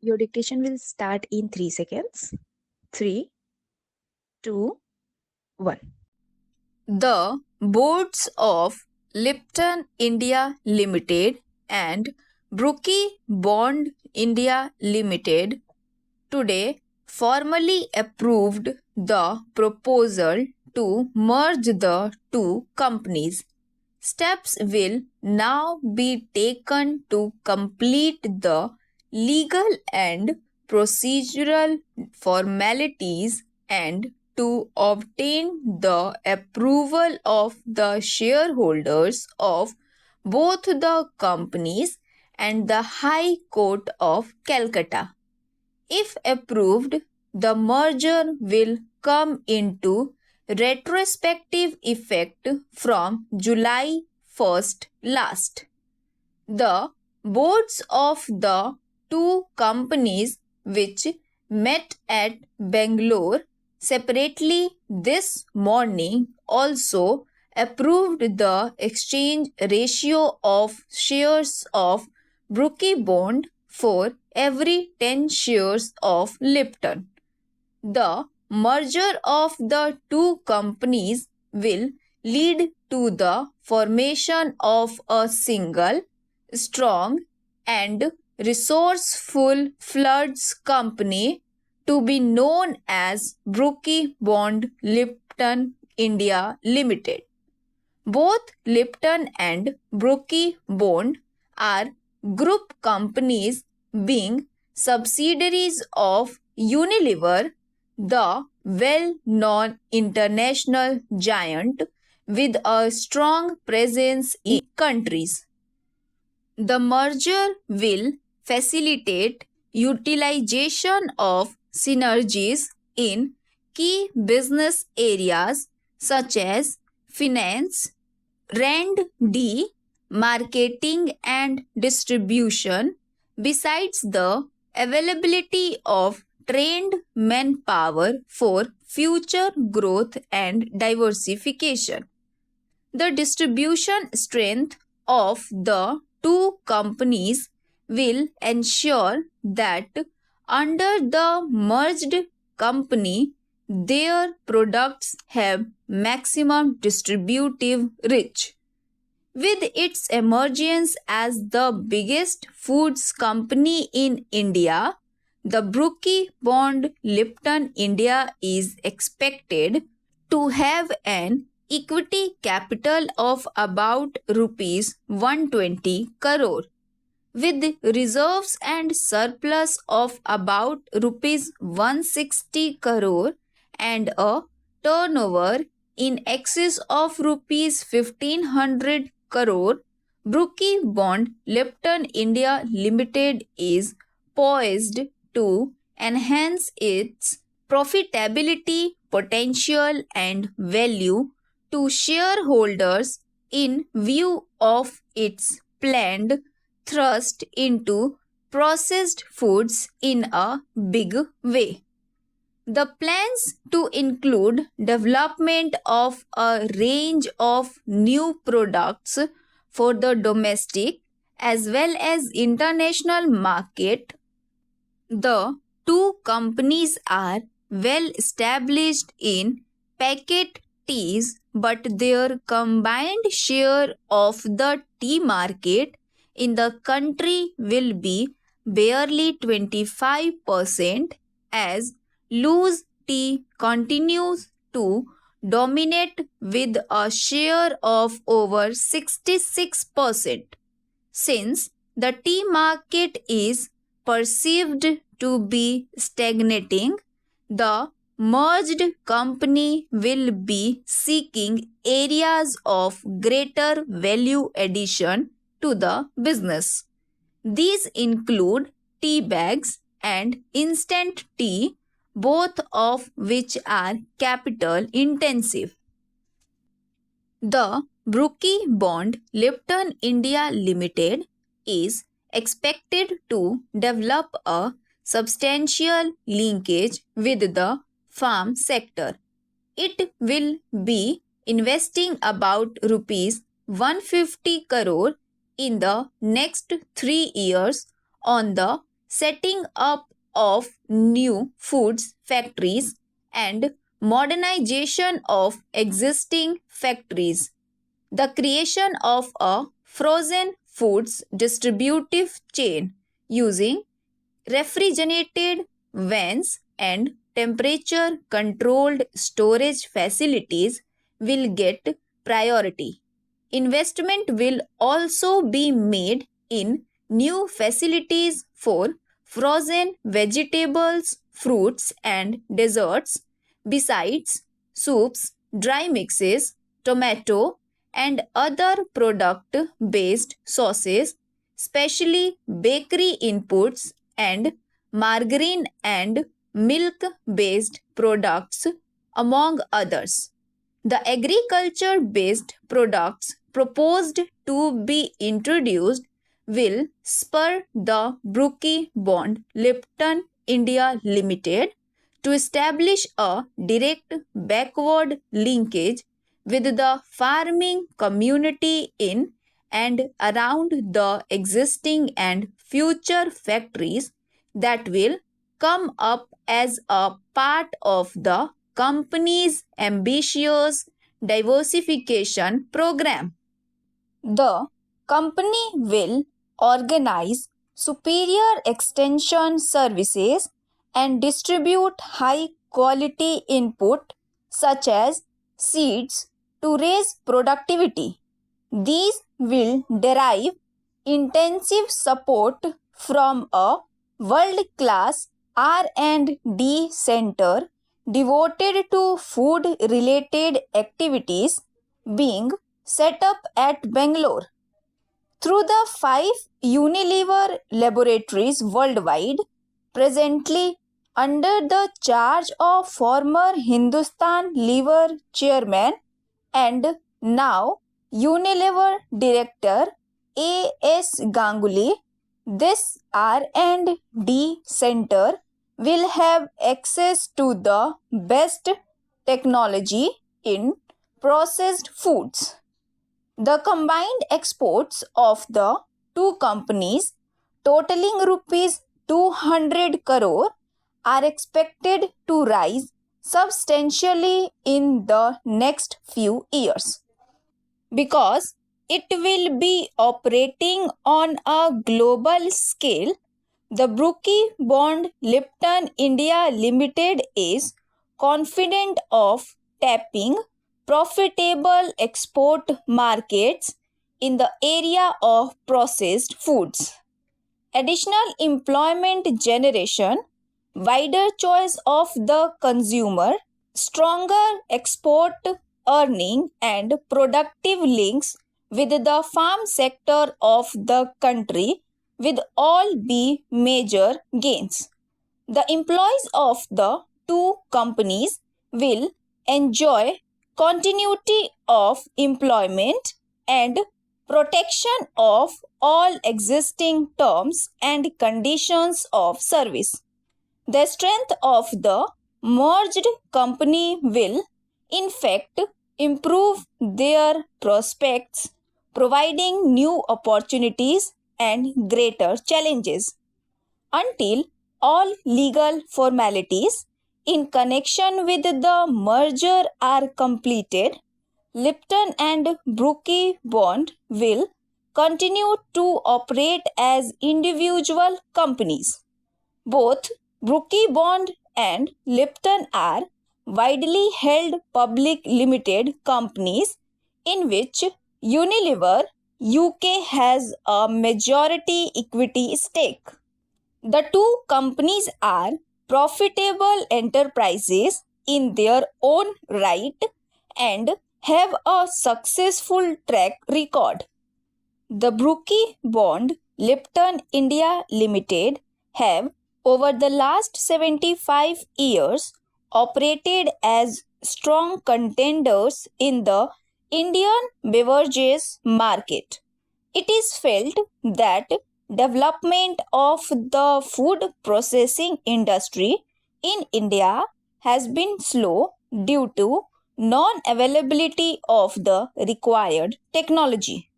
Your dictation will start in 3 seconds. 3, 2, 1. The boards of Lipton India Limited and Brookie Bond India Limited today formally approved the proposal to merge the two companies. Steps will now be taken to complete the legal and procedural formalities and to obtain the approval of the shareholders of both the companies and the High Court of Calcutta. If approved, the merger will come into retrospective effect from July 1st last. The boards of the two companies which met at Bangalore separately this morning also approved the exchange ratio of shares of Brookie Bond for every 10 shares of Lipton. The merger of the two companies will lead to the formation of a single, strong, and resourceful floods company to be known as Brookie Bond Lipton India Limited. Both Lipton and Brookie Bond are group companies being subsidiaries of Unilever, the well-known international giant with a strong presence in countries. The merger will facilitate utilization of synergies in key business areas such as finance, R&D, marketing and distribution, besides the availability of trained manpower for future growth and diversification. The distribution strength of the two companies will ensure that under the merged company, their products have maximum distributive reach. With its emergence as the biggest foods company in India, the Brookie Bond Lipton India is expected to have an equity capital of about rupees 120 crore, with reserves and surplus of about rupees 160 crore and a turnover in excess of rupees 1500 crore. Brookie Bond Lipton India Limited is poised to enhance its profitability potential and value to shareholders in view of its planned thrust into processed foods in a big way. The plans to include development of a range of new products for the domestic as well as international market. The two companies are well established in packet teas, but their combined share of the tea market in the country will be barely 25%, as loose tea continues to dominate with a share of over 66%. Since the tea market is perceived to be stagnating, the merged company will be seeking areas of greater value addition to the business. These include tea bags and instant tea, both of which are capital intensive. The Brookie Bond Lipton India Limited is expected to develop a substantial linkage with the farm sector. It will be investing about rupees 150 crore in the next 3 years on the setting up of new foods factories, and modernization of existing factories. The creation of a frozen foods distributive chain using refrigerated vans and temperature controlled storage facilities will get priority. Investment will also be made in new facilities for frozen vegetables, fruits, and desserts, besides soups, dry mixes, tomato, and other product based sauces, especially bakery inputs and margarine and milk based products, among others. The agriculture based products proposed to be introduced will spur the Brookie Bond Lipton India Limited to establish a direct backward linkage with the farming community in and around the existing and future factories that will come up as a part of the company's ambitious diversification program. The company will organize superior extension services and distribute high quality input such as seeds to raise productivity. These will derive intensive support from a world-class R&D center devoted to food-related activities being set up at Bangalore. Through the 5 Unilever laboratories worldwide, presently under the charge of former Hindustan Lever chairman and now Unilever director A.S. Ganguly, this R&D center will have access to the best technology in processed foods. The combined exports of the two companies, totaling rupees 200 crore, are expected to rise substantially in the next few years. Because it will be operating on a global scale, the Brookie Bond Lipton India Limited is confident of tapping profitable export markets in the area of processed foods. Additional employment generation, wider choice of the consumer, stronger export earning and productive links with the farm sector of the country will all be major gains. The employees of the two companies will enjoy continuity of employment and protection of all existing terms and conditions of service. The strength of the merged company will, in fact, improve their prospects, providing new opportunities and greater challenges. Until all legal formalities in connection with the merger are completed, Lipton and Brookie Bond will continue to operate as individual companies. Both Brookie Bond and Lipton are widely held public limited companies in which Unilever UK has a majority equity stake. The two companies are profitable enterprises in their own right and have a successful track record. The Brookie Bond Lipton India Limited have over the last 75 years operated as strong contenders in the Indian beverages market. It is felt that development of the food processing industry in India has been slow due to non-availability of the required technology.